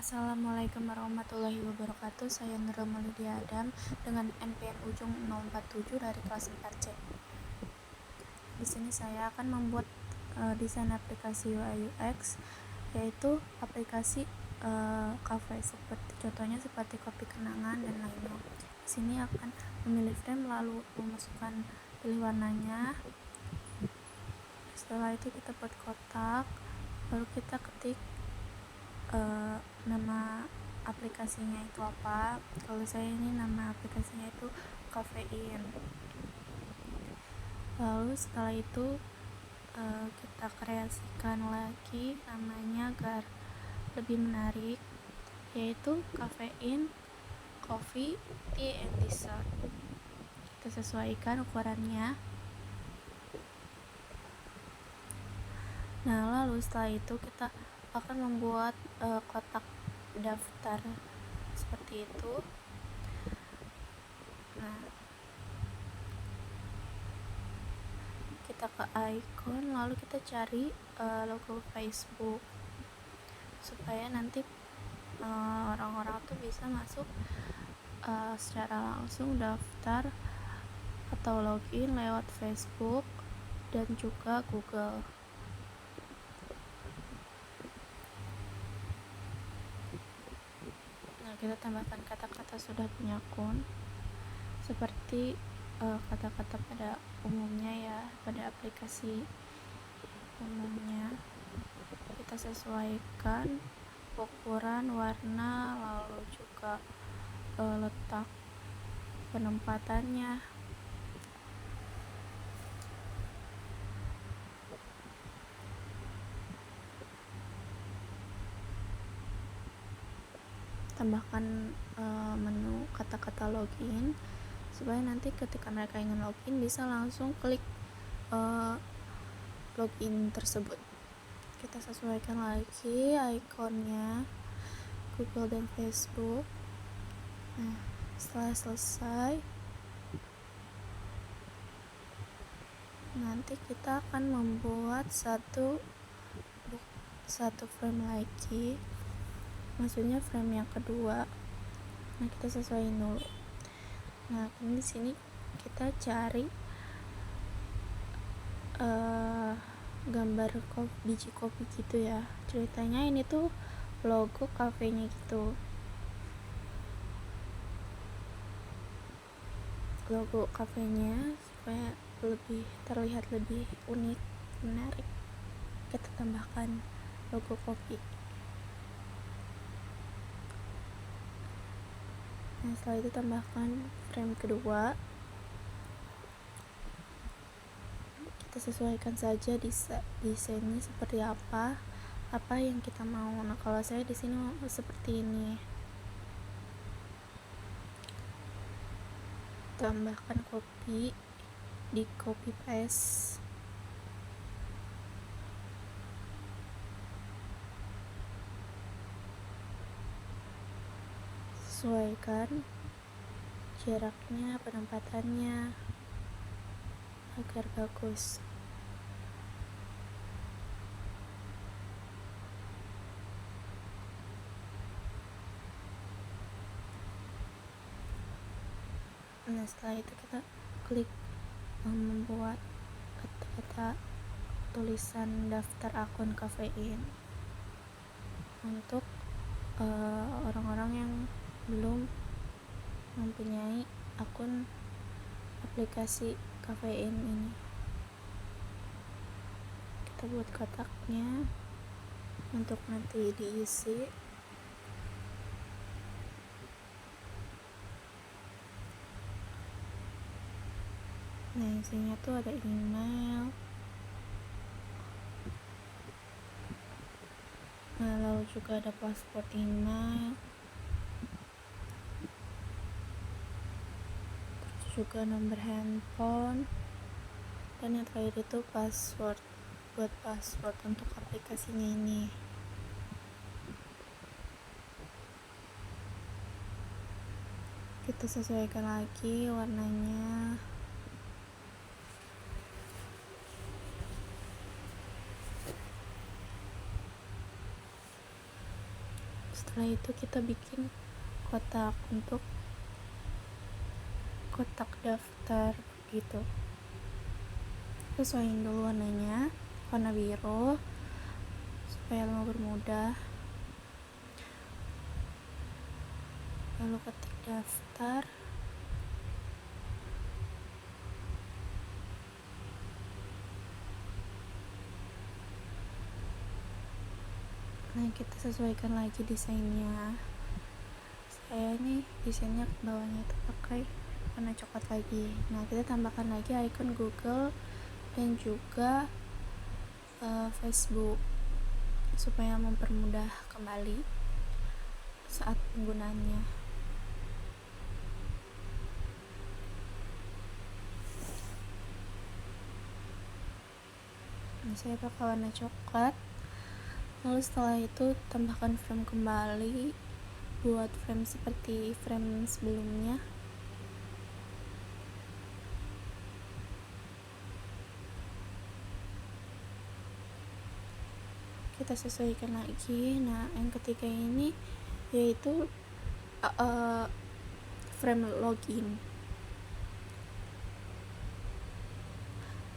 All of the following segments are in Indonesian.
Assalamualaikum warahmatullahi wabarakatuh. Saya Nurul Maulidia Adam dengan NPM ujung 047 dari kelas 4C. Di sini saya akan membuat desain aplikasi UI UX, yaitu aplikasi cafe contohnya seperti kopi kenangan dan lainnya. Di sini akan memilih frame lalu memasukkan pilih warnanya. Setelah itu kita buat kotak, lalu kita ketik nama aplikasinya itu apa. Kalau saya ini nama aplikasinya itu Kafein. Lalu setelah itu kita kreasikan lagi namanya agar lebih menarik, yaitu Kafein Coffee Tea and Dessert. Kita sesuaikan ukurannya. Nah, lalu setelah itu kita akan membuat kotak daftar seperti itu. Nah, kita ke icon, lalu kita cari logo Facebook supaya nanti orang-orang tuh bisa masuk secara langsung daftar atau login lewat Facebook dan juga Google. Kita tambahkan kata-kata sudah punya akun seperti kata-kata pada umumnya ya, pada aplikasi umumnya. Kita sesuaikan ukuran, warna, lalu juga letak penempatannya. Tambahkan menu kata-kata login supaya nanti ketika mereka ingin login bisa langsung klik login tersebut. Kita sesuaikan lagi ikonnya Google dan Facebook. Nah, setelah selesai, nanti kita akan membuat satu frame lagi, maksudnya frame yang kedua. Nah, kita sesuaiin dulu. Nah, di sini kita cari gambar biji kopi gitu ya. Ceritanya ini tuh logo kafenya gitu, logo kafenya supaya lebih terlihat lebih unik, menarik. Kita tambahkan logo kopi. Nah, setelah itu tambahkan frame kedua. Kita sesuaikan saja desainnya seperti apa yang kita mau. Nah, kalau saya di sini seperti ini. Tambahkan kopi, di copy paste. Sesuaikan jaraknya, penempatannya agar bagus. Nah, setelah itu kita klik membuat kata-kata tulisan daftar akun Kafein untuk orang-orang yang belum mempunyai akun aplikasi Kafein ini. Kita buat kotaknya untuk nanti diisi. Nah, isinya tuh ada email, lalu juga ada password email, terus juga nomor handphone, dan yang terakhir itu password untuk aplikasinya ini. Kita sesuaikan lagi warnanya. Setelah itu kita bikin kotak untuk kotak daftar gitu. Sesuaiin dulu warnanya, warna biru supaya mempermudah. Lalu ketik daftar. Nah, kita sesuaikan lagi desainnya. Saya nih desainnya bawahnya itu pakai warna coklat lagi. Nah, kita tambahkan lagi icon Google dan juga Facebook supaya mempermudah kembali saat penggunaannya. Nah, saya pakai warna coklat. Lalu setelah itu tambahkan frame kembali, buat frame seperti frame sebelumnya. Kita sesuaikan lagi. Nah, yang ketiga ini yaitu frame login.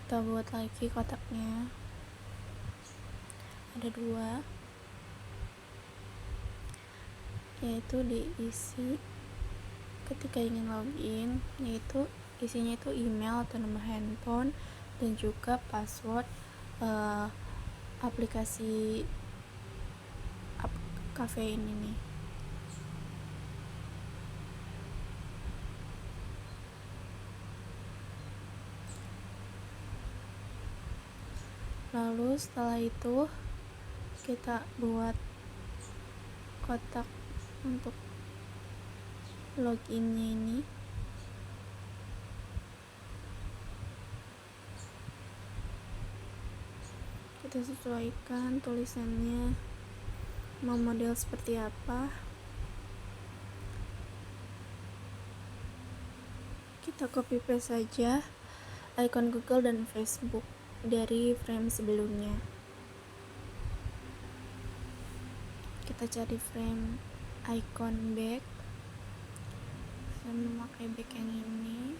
Kita buat lagi kotaknya, ada 2, yaitu diisi ketika ingin login, yaitu isinya itu email atau nomor handphone dan juga password aplikasi cafe ini nih. Lalu setelah itu kita buat kotak untuk loginnya ini. Kita sesuaikan tulisannya mau model seperti apa. Kita copy paste saja icon Google dan Facebook dari frame sebelumnya. Kita cari frame icon back. Saya memakai back yang ini.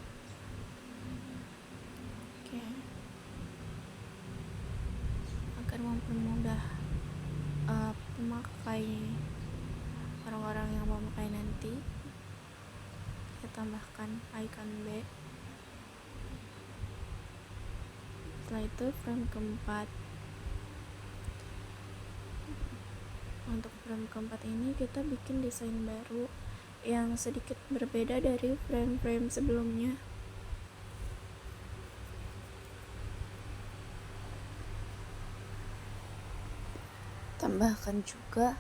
Oke. Agar mempermudah pemakai orang-orang yang memakai nanti. Kita tambahkan icon back. Setelah itu frame keempat. Untuk frame keempat ini kita bikin desain baru yang sedikit berbeda dari frame-frame sebelumnya. Tambahkan juga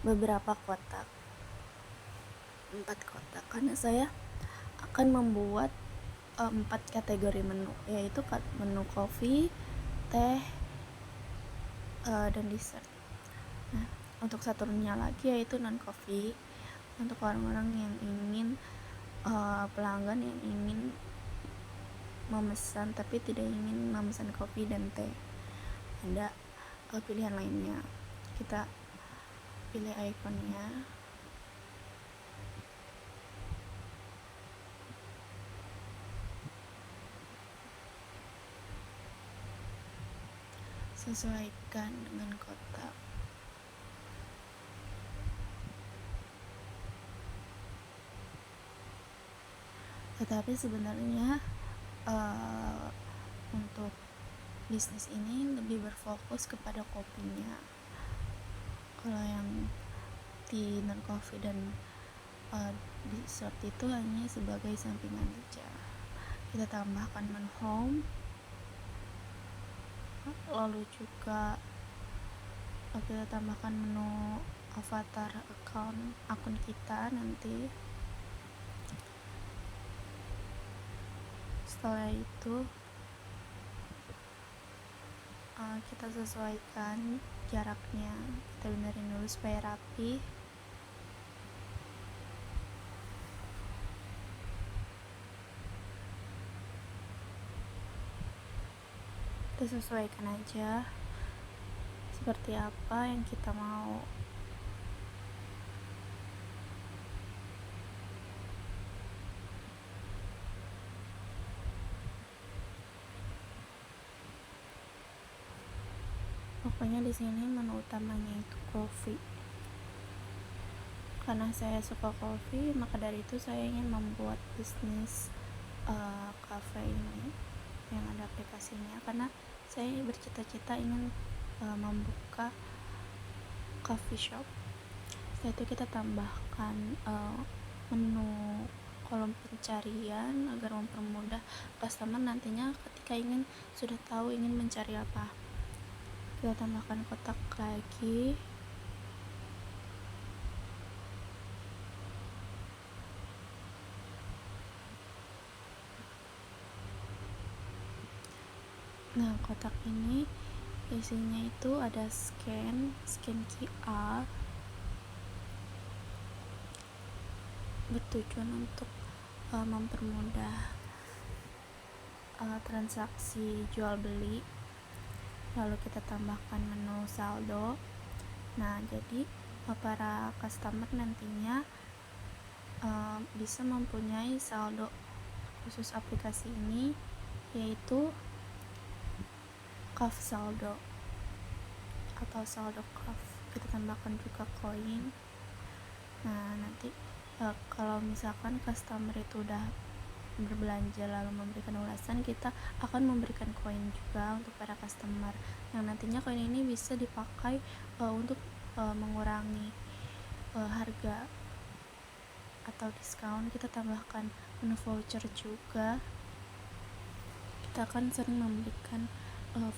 beberapa kotak, 4 kotak, karena saya akan membuat 4 kategori menu, yaitu menu kopi, teh, dan dessert. Nah, untuk satunya lagi yaitu non coffee, untuk orang-orang yang ingin pelanggan yang ingin memesan tapi tidak ingin memesan kopi dan teh. Ada pilihan lainnya. Kita pilih ikonnya. Sesuaikan dengan kotak. Tetapi sebenarnya untuk bisnis ini lebih berfokus kepada kopinya. Kalau yang tea, non coffee dan dessert itu hanya sebagai sampingan saja. Kita tambahkan menu home, lalu juga kita tambahkan menu avatar akun kita nanti. Setelah itu kita sesuaikan jaraknya, kita benerin dulu supaya rapi. Kita sesuaikan aja seperti apa yang kita mau. Pokoknya di sini menu utamanya itu kopi. Karena saya suka kopi, maka dari itu saya ingin membuat bisnis cafe ini yang ada aplikasinya, karena saya bercita-cita ingin membuka coffee shop. Setelah itu kita tambahkan menu kolom pencarian agar mempermudah customer nantinya ketika sudah tahu ingin mencari apa. Kita tambahkan kotak lagi. Nah, kotak ini isinya itu ada scan QR, bertujuan untuk mempermudah transaksi jual beli. Lalu kita tambahkan menu saldo. Nah, jadi para customer nantinya bisa mempunyai saldo khusus aplikasi ini, yaitu CAF saldo atau saldo CAF. Kita tambahkan juga koin. Nah, nanti kalau misalkan customer itu udah berbelanja lalu memberikan ulasan, kita akan memberikan koin juga untuk para customer, yang nantinya koin ini bisa dipakai untuk mengurangi harga atau diskon. Kita tambahkan menu voucher juga. Kita akan sering memberikan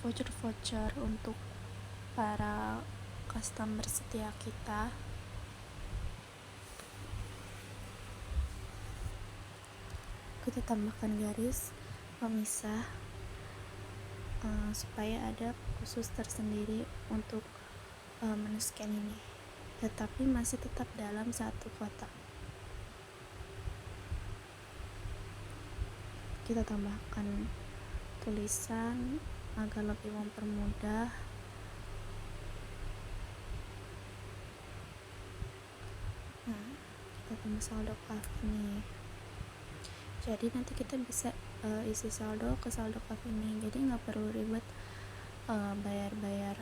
voucher untuk para customer setia kita. Kita tambahkan garis pemisah supaya ada khusus tersendiri untuk menu scan ini, tetapi masih tetap dalam satu kotak. Kita tambahkan tulisan agar lebih mempermudah. Nah, kita tambah saldo CAF ini. Jadi nanti kita bisa isi saldo ke saldo CAF ini, jadi nggak perlu ribet bayar-bayar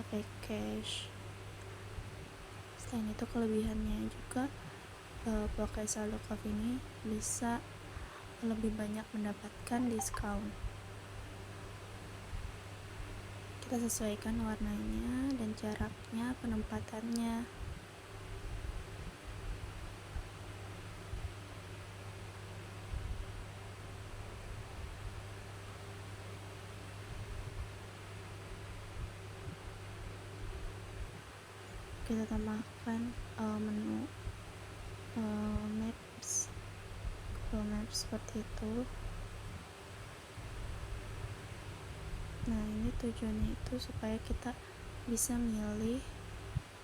pakai cash. Selain itu, kelebihannya juga pakai saldo CAF ini bisa lebih banyak mendapatkan diskon. Kita sesuaikan warnanya dan jaraknya, penempatannya. Kita tambahkan menu Maps, Google Maps seperti itu. Nah, ini tujuannya itu supaya kita bisa milih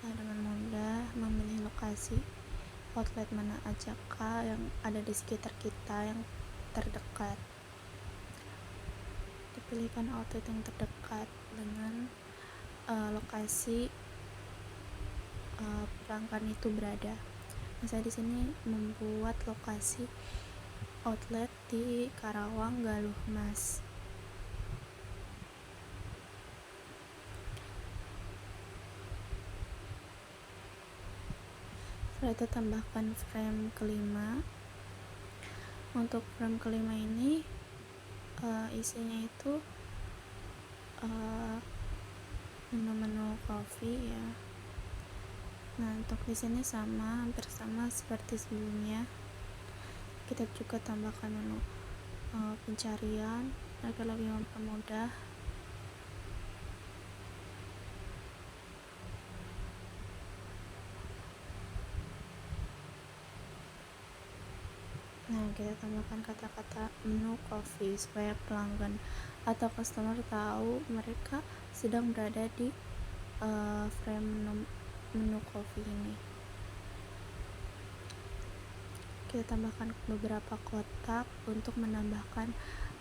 dengan mudah, memilih lokasi outlet mana aja yang ada di sekitar kita yang terdekat. Dipilihkan outlet yang terdekat dengan lokasi pelanggan itu berada. Nah, saya di sini membuat lokasi outlet di Karawang Galuh Mas. Setelah itu tambahkan frame kelima. Untuk frame kelima ini isinya itu menu-menu kopi ya. Nah, untuk di sini hampir sama seperti sebelumnya. Kita juga tambahkan menu pencarian agar lebih mempermudah. Nah, kita tambahkan kata-kata menu coffee supaya pelanggan atau customer tahu mereka sedang berada di frame menu coffee ini. Kita tambahkan beberapa kotak untuk menambahkan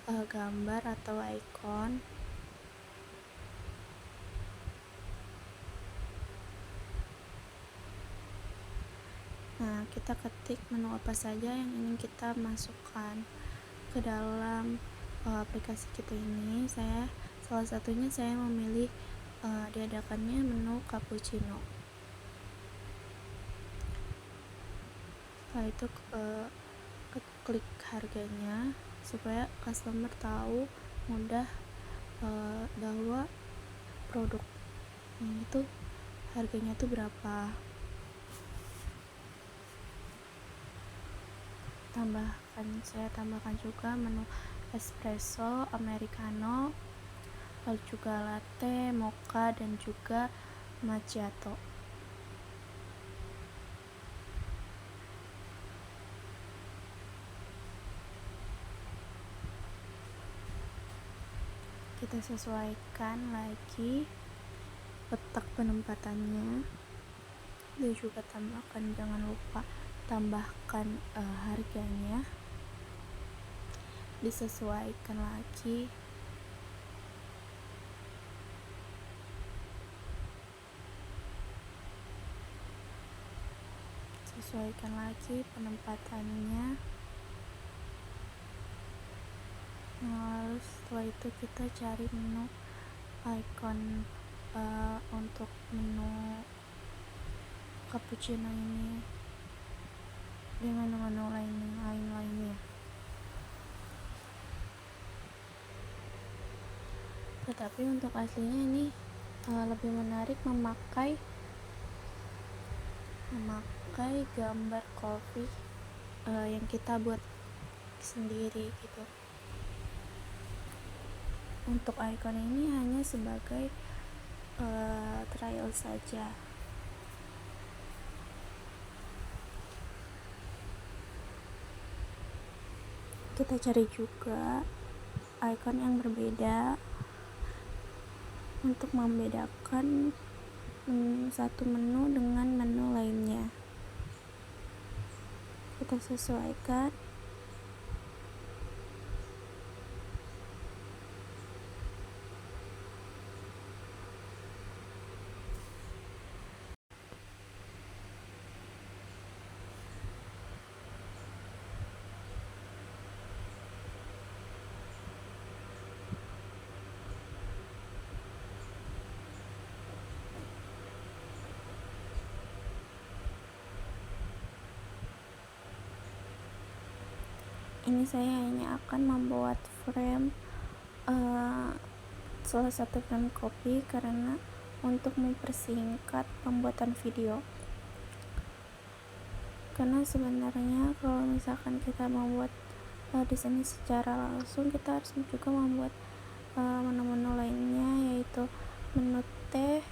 gambar atau ikon. Nah, kita ketik menu apa saja yang ingin kita masukkan ke dalam aplikasi kita ini. Salah satunya saya memilih diadakannya menu cappuccino. Setelah itu klik harganya supaya customer tahu mudah bahwa produk ini tuh harganya tuh berapa. Saya tambahkan juga menu espresso, americano, lalu juga latte, mocha, dan juga macchiato. Kita sesuaikan lagi letak penempatannya, dan juga jangan lupa tambahkan harganya, disesuaikan lagi. Sesuaikan lagi penempatannya. Lalu setelah itu kita cari menu icon untuk menu cappuccino ini dengan menu lainnya. Tetapi untuk aslinya ini lebih menarik memakai gambar coffee yang kita buat sendiri gitu. Untuk icon ini hanya sebagai trial saja. Kita cari juga icon yang berbeda untuk membedakan satu menu dengan menu lainnya. Kita sesuaikan. Ini saya hanya akan membuat frame salah satu frame kopi karena untuk mempersingkat pembuatan video. Karena sebenarnya kalau misalkan kita membuat desain secara langsung, kita harus juga membuat menu-menu lainnya, yaitu menu teh,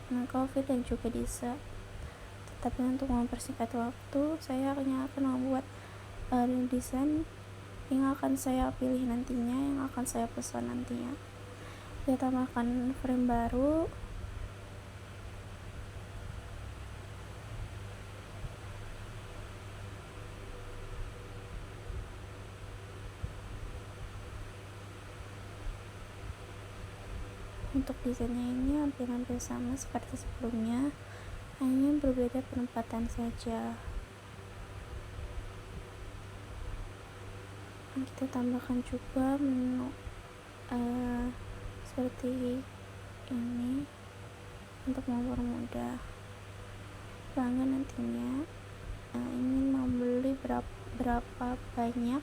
menu kopi, dan juga dessert. Tetapi untuk mempersingkat waktu, saya hanya akan membuat desain yang akan saya pilih nantinya, yang akan saya pesan nantinya. Saya tambahkan frame baru. Untuk desainnya ini hampir sama seperti sebelumnya, hanya berbeda penempatan saja. Kita tambahkan juga menu seperti ini untuk mempermudah pelanggan nantinya ingin membeli berapa banyak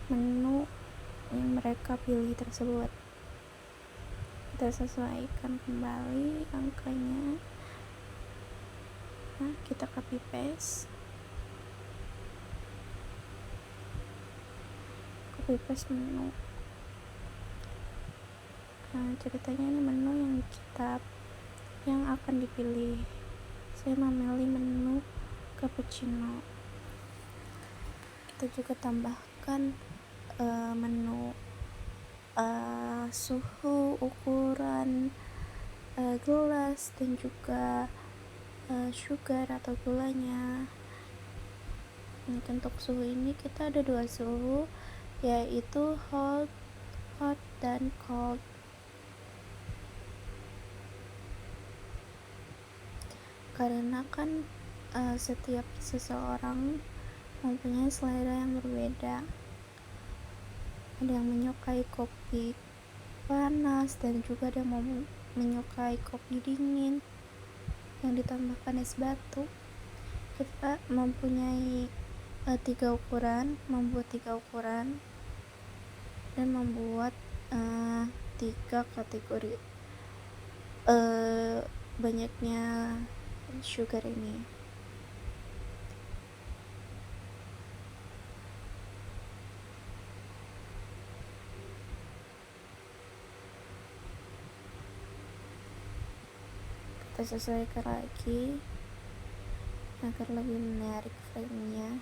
menu yang mereka pilih tersebut. Kita sesuaikan kembali angkanya. Kita copy paste menu. Ceritanya ini menu yang akan dipilih. Saya memilih menu cappuccino. Kita juga tambahkan menu suhu, ukuran gelas, dan juga sugar atau gulanya. Untuk suhu ini kita ada 2 suhu, yaitu hot dan cold. Karena kan setiap seseorang mempunyai selera yang berbeda. Ada yang menyukai kopi panas, dan juga ada yang menyukai kopi dingin yang ditambahkan es batu, kita mempunyai membuat tiga ukuran dan membuat tiga kategori banyaknya sugar ini. Kita sesuaikan lagi agar lebih menarik frame-nya.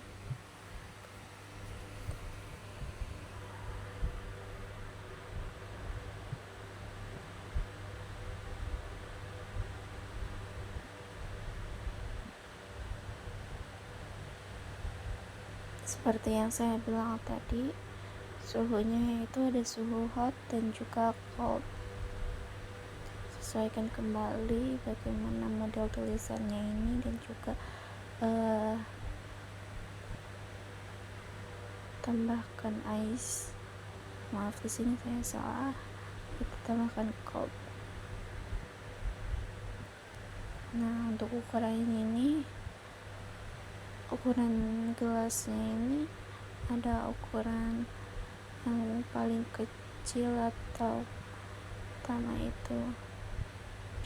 Seperti yang saya bilang tadi, suhunya itu ada suhu hot dan juga cold. Sesuaikan kembali bagaimana model tulisannya ini dan juga tambahkan ice. Maaf, di sini saya salah. Kita tambahkan cold. Nah, untuk ukuran ini, ukuran gelasnya ini ada ukuran yang paling kecil atau pertama itu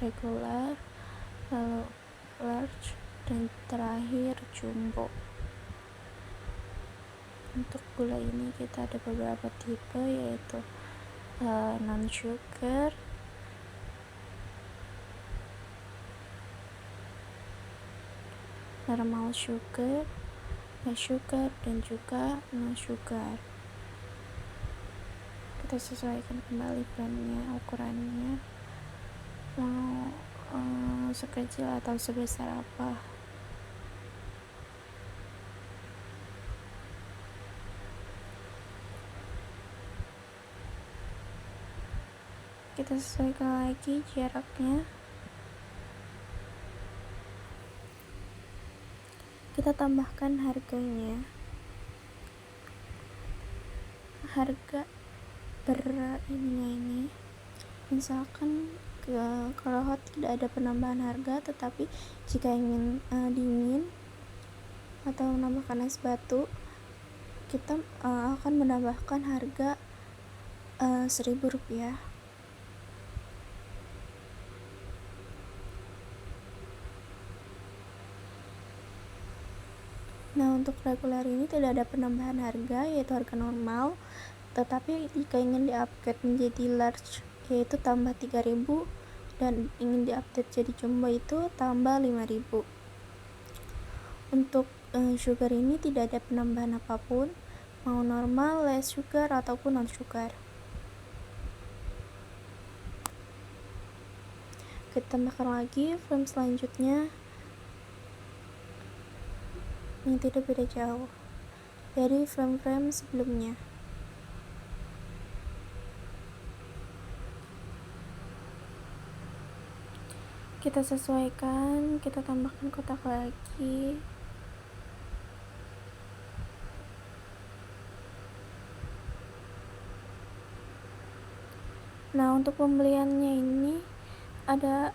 regular, lalu large, dan terakhir jumbo. Untuk gula ini kita ada beberapa tipe, yaitu non sugar, normal sugar, high sugar, dan juga no sugar. Kita sesuaikan kembali brandnya, ukurannya mau sekecil atau sebesar apa. Kita sesuaikan lagi jaraknya. Kita tambahkan harganya. Harga per ini misalkan kalau hot tidak ada penambahan harga, tetapi jika ingin dingin atau menambahkan es batu, kita akan menambahkan harga Rp1.000. Nah, untuk regular ini tidak ada penambahan harga, yaitu harga normal, tetapi jika ingin di-upgrade menjadi large, yaitu tambah 3.000, dan ingin di-update jadi jumbo itu tambah 5.000. Untuk sugar ini tidak ada penambahan apapun, mau normal, less sugar, ataupun non sugar. Kita tambahkan lagi frame selanjutnya yang tidak beda jauh dari frame-frame sebelumnya. Kita sesuaikan, kita tambahkan kotak lagi. Nah, untuk pembeliannya ini ada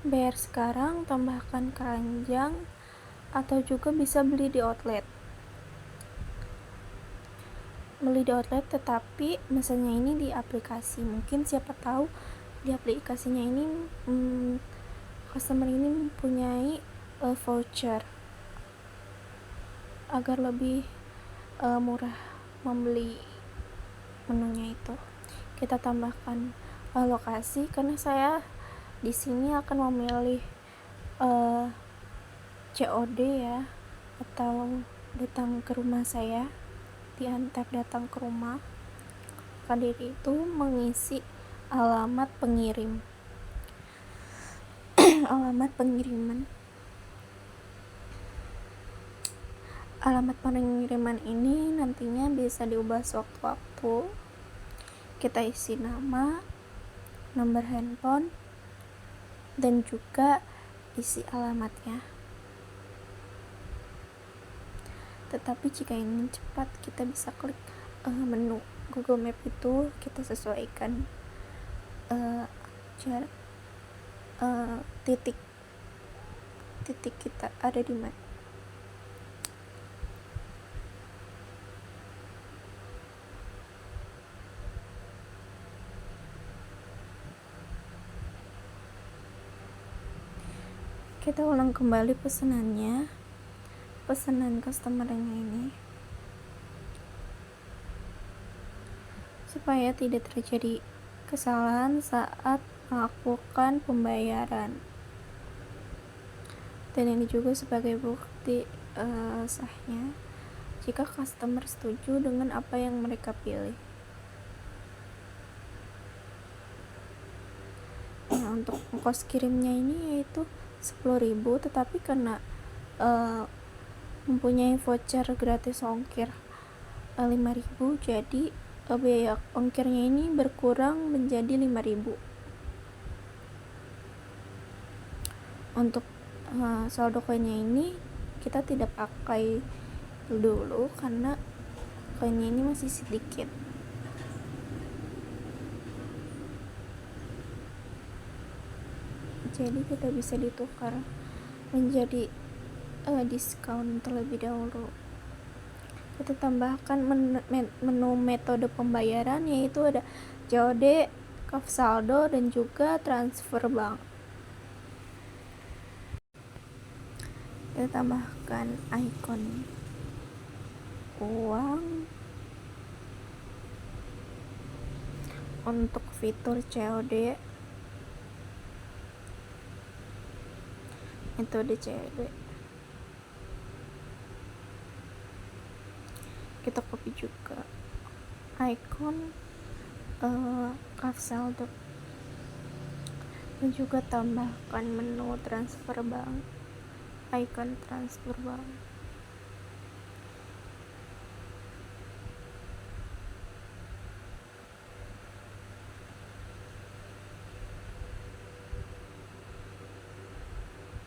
bayar sekarang, tambahkan keranjang, atau juga bisa beli di outlet. Tetapi misalnya ini di aplikasi, mungkin siapa tahu di aplikasinya ini customer ini mempunyai voucher agar lebih murah membeli menunya itu. Kita tambahkan lokasi, karena saya di sini akan memilih COD ya, atau datang ke rumah saya, diantar datang ke rumah. Maka dari itu mengisi alamat pengirim alamat pengiriman ini nantinya bisa diubah sewaktu-waktu. Kita isi nama, nomor handphone, dan juga isi alamatnya. Tetapi jika ingin cepat, kita bisa klik menu Google Map itu, kita sesuaikan jarak titik kita ada di mana. Kita ulang kembali pesanan customernya ini supaya tidak terjadi kesalahan saat melakukan pembayaran. Dan ini juga sebagai bukti sahnya jika customer setuju dengan apa yang mereka pilih. Nah, untuk ongkos kirimnya ini yaitu 10.000, tetapi karena mempunyai voucher gratis ongkir 5.000, jadi biaya ongkirnya ini berkurang menjadi 5.000. Untuk saldo koinnya ini kita tidak pakai dulu karena koinnya ini masih sedikit. Jadi kita bisa ditukar menjadi diskon terlebih dahulu. Kita tambahkan menu metode pembayaran, yaitu ada COD, saldo, dan juga transfer bank. Kita tambahkan ikon uang. Untuk fitur COD, metode COD, kita copy juga ikon saldo, dan juga tambahkan menu transfer bank, ikon transfer bank.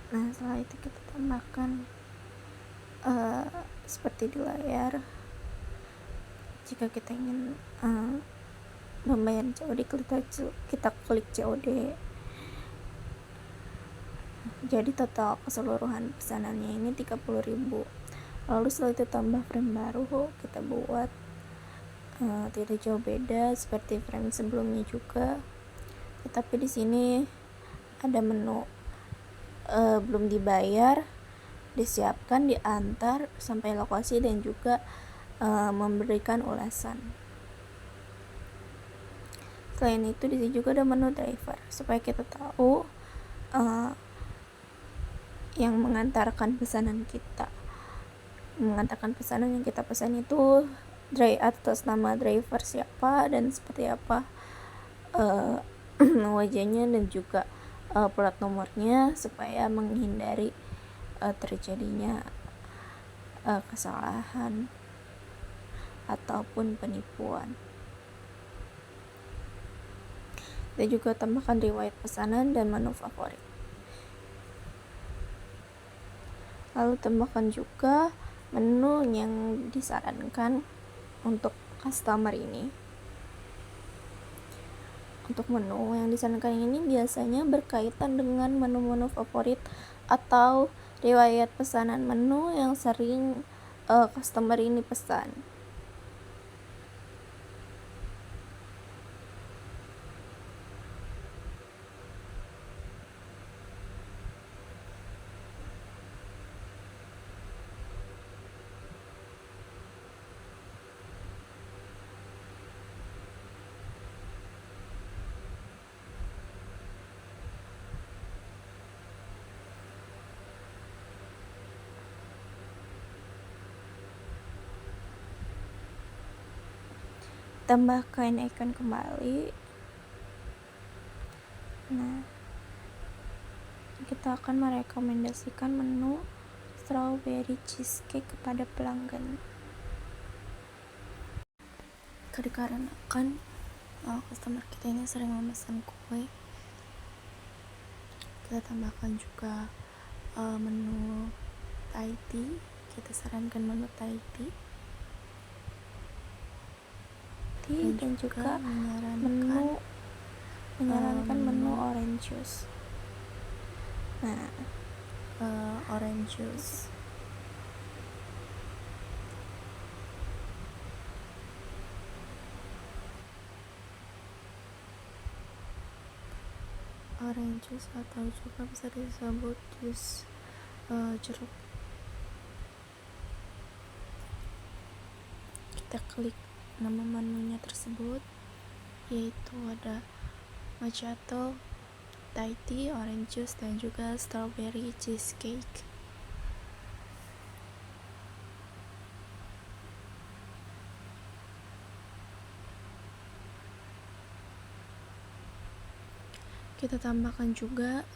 Nah, setelah itu kita tambahkan seperti di layar. Jika kita ingin membayar COD, kita klik COD. Jadi total keseluruhan pesanannya ini 30.000. Lalu setelah itu tambah frame baru, kita buat tidak jauh beda seperti frame sebelumnya juga. Tetapi di sini ada menu belum dibayar, disiapkan, diantar sampai lokasi, dan juga memberikan ulasan. Selain itu di sini juga ada menu driver supaya kita tahu yang mengantarkan pesanan yang kita pesan itu atas nama driver siapa dan seperti apa wajahnya, dan juga plat nomornya, supaya menghindari terjadinya kesalahan ataupun penipuan. Dan juga tambahkan riwayat pesanan dan menu favorit. Lalu tambahkan juga menu yang disarankan untuk customer ini. Untuk menu yang disarankan ini biasanya berkaitan dengan menu-menu favorit atau riwayat pesanan menu yang sering customer ini pesan. Tambahkan icon kembali. Nah, kita akan merekomendasikan menu strawberry cheesecake kepada pelanggan. Dikarenakan customer kita ini sering memesan kue, kita tambahkan juga menu Thai tea. Kita sarankan menu Thai tea, dan juga menyarankan menyarankan menu orange juice. Nah, orange juice. Orange juice atau juga bisa disebut jus jeruk. Kita klik nama menunya tersebut, yaitu ada macchiato, Thai tea, orange juice, dan juga strawberry cheesecake. Kita tambahkan juga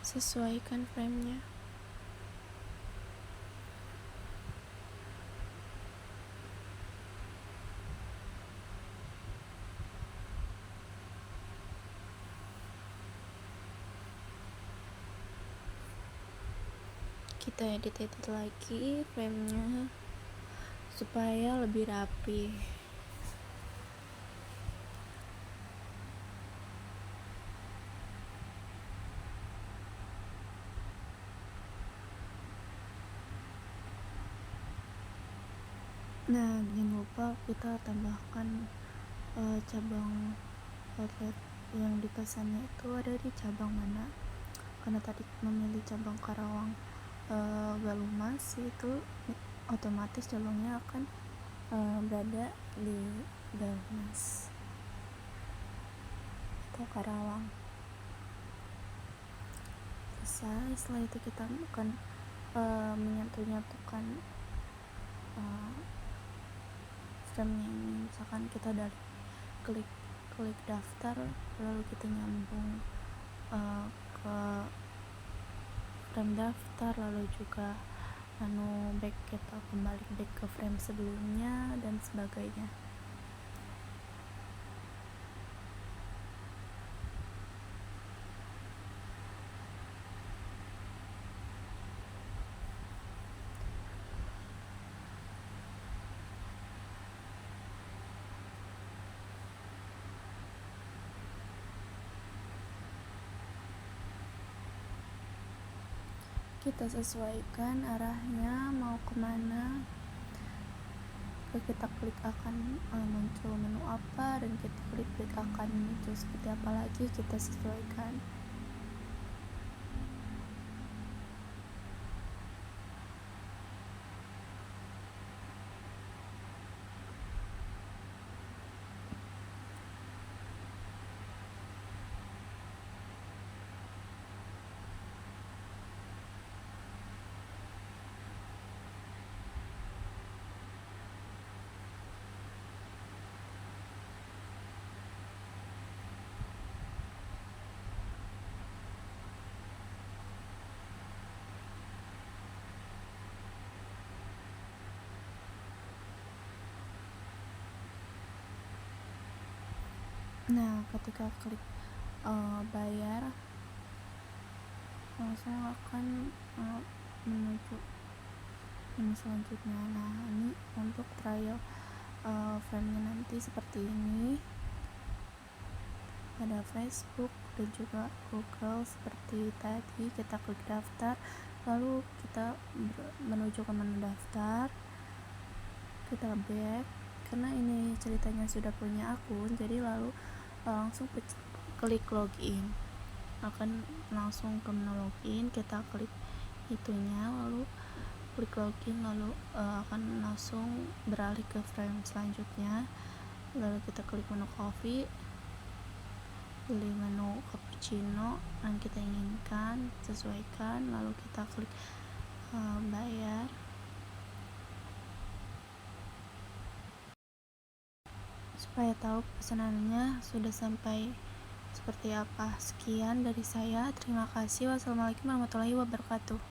sesuaikan frame-nya. Kita edit lagi frame-nya supaya lebih rapi. Nah, jangan lupa kita tambahkan cabang outlet yang dipesannya itu ada di cabang mana. Karena tadi memilih cabang Karawang Galumas, itu otomatis cabangnya akan berada di Galumas atau Karawang. Selesai, setelah itu kita akan menyatukan frame-nya ini. Misalkan kita dari klik daftar, lalu kita nyambung ke frame daftar, lalu juga back, kita kembali back ke frame sebelumnya dan sebagainya. Kita sesuaikan arahnya mau kemana. Kita klik akan muncul menu apa, dan kita klik akan muncul seperti apa lagi, kita sesuaikan. Nah, ketika klik bayar, langsung akan menuju ini selanjutnya. Nah, ini untuk trial frame-nya nanti seperti ini. Ada Facebook dan juga Google seperti tadi. Kita klik daftar, lalu kita menuju ke menu daftar. Kita back, karena ini ceritanya sudah punya akun, jadi lalu langsung klik login, akan langsung ke menu login. Kita klik itunya, lalu klik login, lalu akan langsung beralih ke frame selanjutnya. Lalu kita klik menu coffee, pilih menu cappuccino yang kita inginkan, sesuaikan, lalu kita klik bayar. Supaya tahu pesanannya sudah sampai seperti apa. Sekian dari saya, terima kasih. Wassalamualaikum warahmatullahi wabarakatuh.